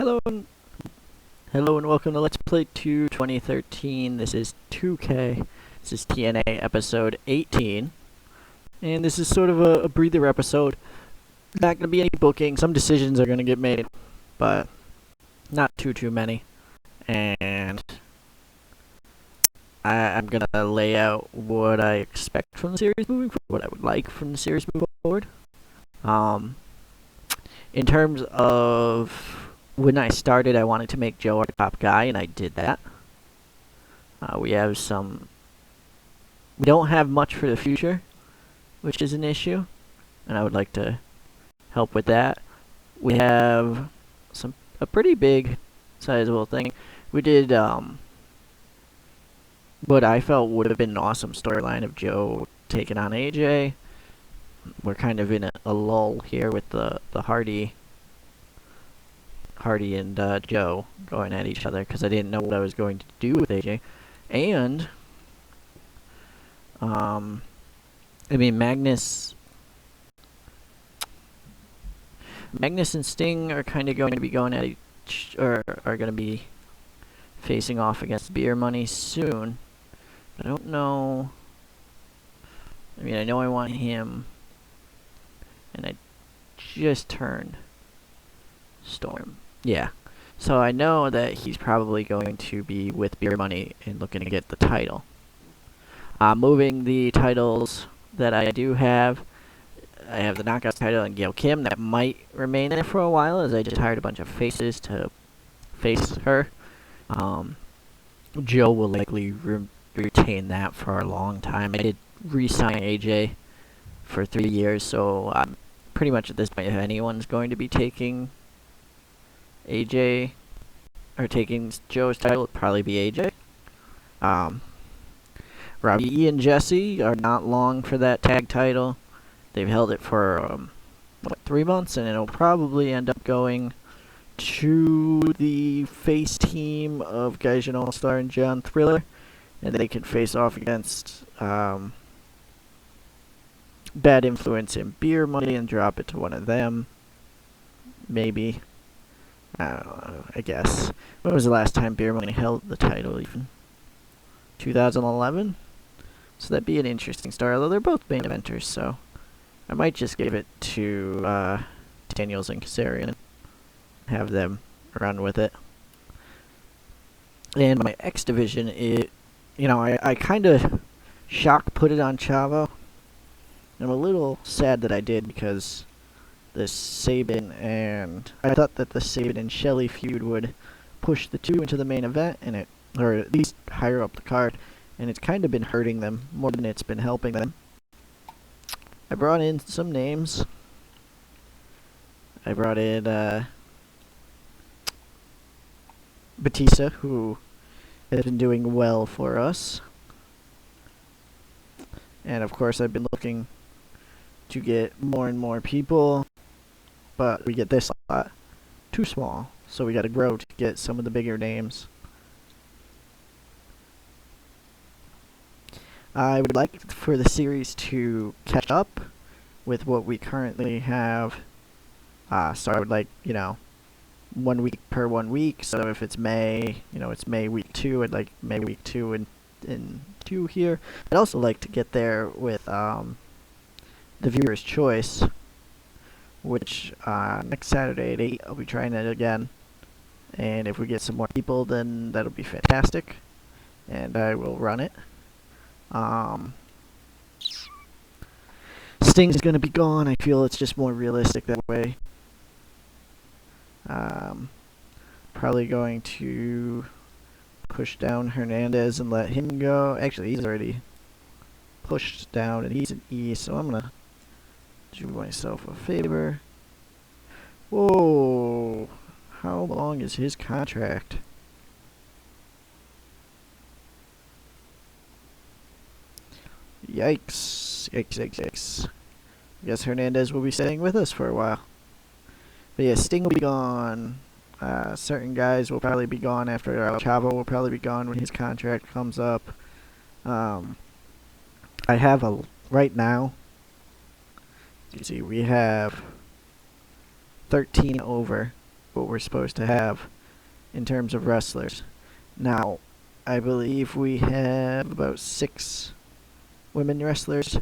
Hello hello and welcome to Let's Play 2 2013. This is 2K. This is TNA episode 18. And this is sort of a breather episode. Not going to be any booking. Some decisions are going to get made, but not too many. And I'm going to lay out what I expect from the series moving forward, what I would like from the series moving forward. In terms of when I started, I wanted to make Joe our top guy, and I did that. We don't have much for the future, which is an issue, and I would like to help with that. We have a pretty big, sizable thing. We did what I felt would have been an awesome storyline of Joe taking on AJ. We're kind of in a lull here with the Hardy and Joe going at each other because I didn't know what I was going to do with AJ. And, Magnus and Sting are kind of going to be going at are going to be facing off against Beer Money soon. I don't know. I know I want him, and I just turned Storm. Yeah. So I know that he's probably going to be with Beer Money and looking to get the title. Moving the titles that I do have, I have the Knockouts title and Gail Kim. That might remain there for a while as I just hired a bunch of faces to face her. Joe will likely retain that for a long time. I did re-sign AJ for 3 years, so pretty much at this point, if anyone's going to be taking AJ or taking Joe's title, it'd probably be AJ. Robbie E and Jesse are not long for that tag title. They've held it for 3 months, and it'll probably end up going to the face team of Gaijin All-Star and John Thriller, and they can face off against Bad Influence and Beer Money and drop it to one of them. Maybe. I don't know, I guess. When was the last time Beer Money held the title even? 2011? So that'd be an interesting story, although they're both main eventers, so I might just give it to Daniels and Kazarian and have them run with it. And my X division, I kind of put it on Chavo. I'm a little sad that I did because I thought that the Sabin and Shelley feud would push the two into the main event, or at least higher up the card, and it's kind of been hurting them more than it's been helping them. I brought in some names. I brought in Batista, who has been doing well for us. And of course, I've been looking to get more and more people, but we get this lot too small, so we got to grow to get some of the bigger names. I would like for the series to catch up with what we currently have. So I would like, 1 week per 1 week. So if it's May, it's May week 2. I'd like May week 2 and 2 here. I'd also like to get there with the viewer's choice, which next Saturday at 8, I'll be trying it again. And if we get some more people, then that'll be fantastic. And I will run it. Sting's going to be gone. I feel it's just more realistic that way. Probably going to push down Hernandez and let him go. Actually, he's already pushed down, and he's an E, so I'm going to do myself a favor. Whoa! How long is his contract? Yikes. Yikes. I guess Hernandez will be staying with us for a while. But yeah, Sting will be gone. Certain guys will probably be gone after. Chavo will probably be gone when his contract comes up. I have right now, you see, we have 13 over what we're supposed to have in terms of wrestlers. Now, I believe we have about 6 women wrestlers.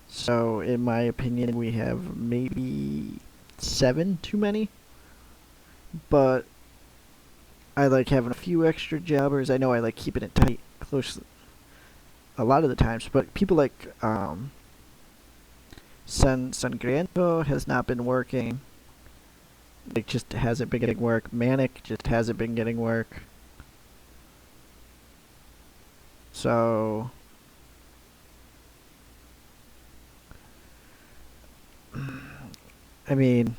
So, in my opinion, we have maybe 7 too many. But I like having a few extra jobbers. I know I like keeping it tight, close a lot of the times. But people like Sangriento has not been working. It just hasn't been getting work. Manic just hasn't been getting work. So I mean,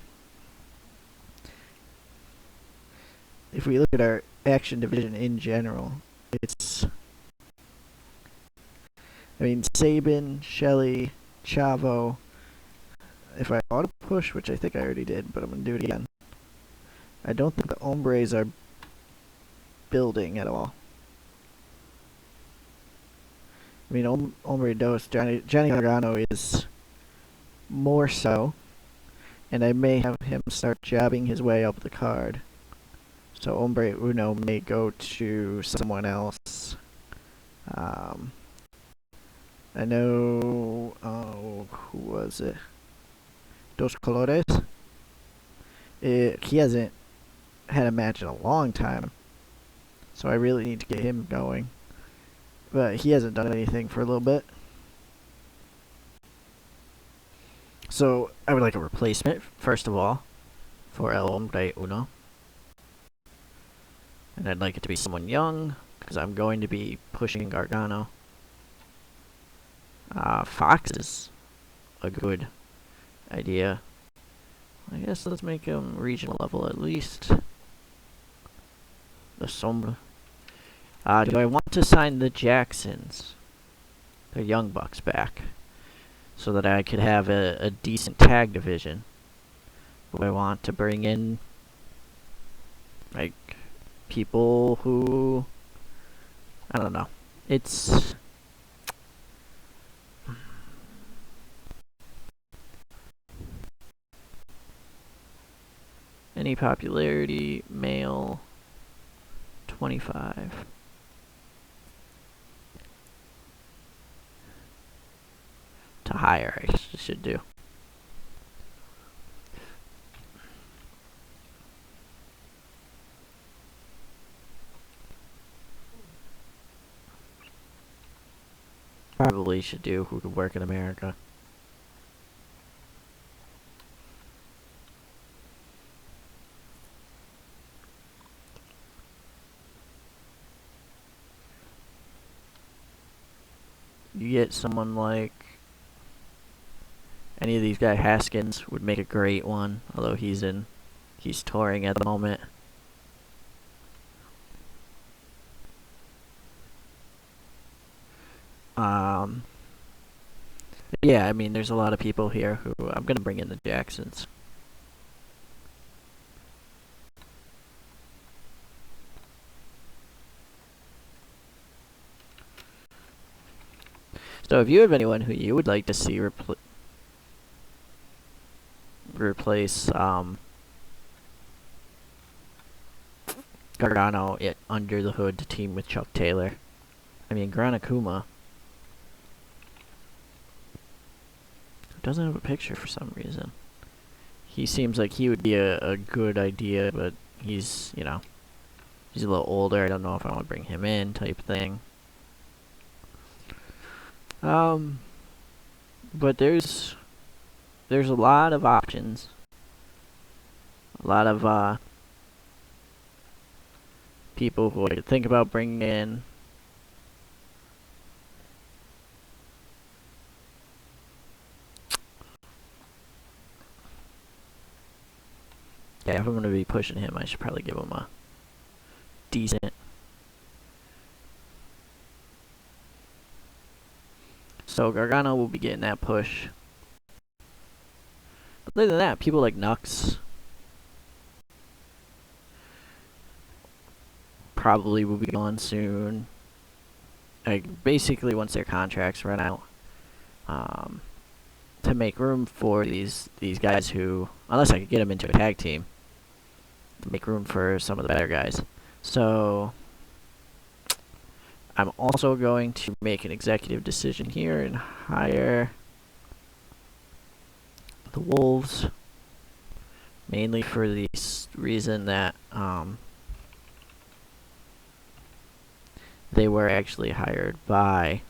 if we look at our action division in general, it's, I mean, Sabin, Shelly, Chavo. If I auto push, which I think I already did, but I'm gonna do it again. I don't think the hombres are building at all. I mean, Hombre Dos, Johnny Gargano is more so, and I may have him start jobbing his way up the card. So Hombre Uno may go to someone else. I know, who was it? Dos Colores. He hasn't had a match in a long time, so I really need to get him going. But he hasn't done anything for a little bit. So I would like a replacement, first of all, for El Hombre Uno. And I'd like it to be someone young, because I'm going to be pushing Gargano. Fox is a good idea. I guess let's make him regional level at least. The Sombra. Do I want to sign the Jacksons, the Young Bucks, back, so that I could have a decent tag division? Do I want to bring in, like, people who, I don't know. It's any popularity, male, 25. To hire, I should do. Probably should do who could work in America. You get someone like any of these guys. Haskins would make a great one, although he's touring at the moment. Yeah, I mean, there's a lot of people here who I'm gonna bring in the Jacksons. So if you have anyone who you would like to see replace Gargano under the hood to team with Chuck Taylor, I mean, Granakuma doesn't have a picture for some reason. He seems like he would be a good idea, but he's, you know, he's a little older. I don't know if I want to bring him in, type thing. But there's a lot of options. A lot of people who I could think about bringing in. Yeah, if I'm going to be pushing him, I should probably give him a decent. So Gargano will be getting that push. But other than that, people like Nux probably will be gone soon. Like, basically, once their contracts run out, to make room for these guys who, unless I could get them into a tag team, make room for some of the better guys. So I'm also going to make an executive decision here and hire the Wolves, mainly for the reason that they were actually hired by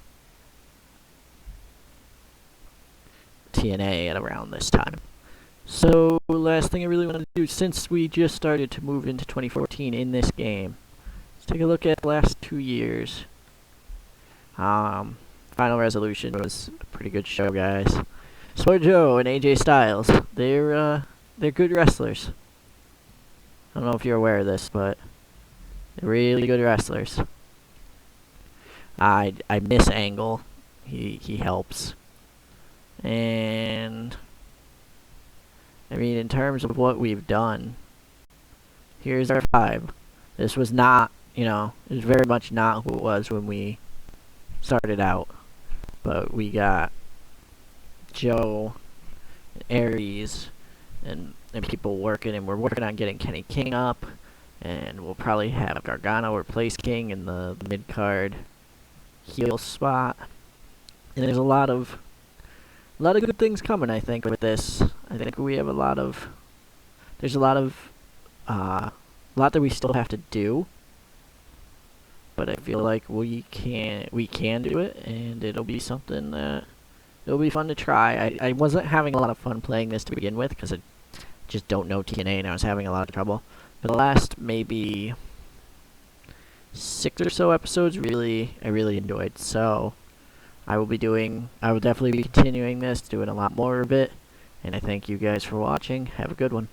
TNA at around this time. So last thing I really want to do, since we just started to move into 2014 in this game, let's take a look at the last 2 years. Final Resolution was a pretty good show, guys. Sport Joe and AJ Styles, they're good wrestlers. I don't know if you're aware of this, but they're really good wrestlers. I miss Angle. He helps. And I mean, in terms of what we've done, here's our 5. This was not, it was very much not who it was when we started out. But we got Joe, and Aries, and people working, and we're working on getting Kenny King up, and we'll probably have Gargano replace King in the mid-card heel spot. And there's a lot of good things coming, I think, with this. I think we have there's a lot that we still have to do, but I feel like we can do it, and it'll be something that it'll be fun to try. I wasn't having a lot of fun playing this to begin with because I just don't know TNA, and I was having a lot of trouble. But the last maybe 6 or so episodes, I really enjoyed. So I will definitely be continuing this, doing a lot more of it, and I thank you guys for watching. Have a good one.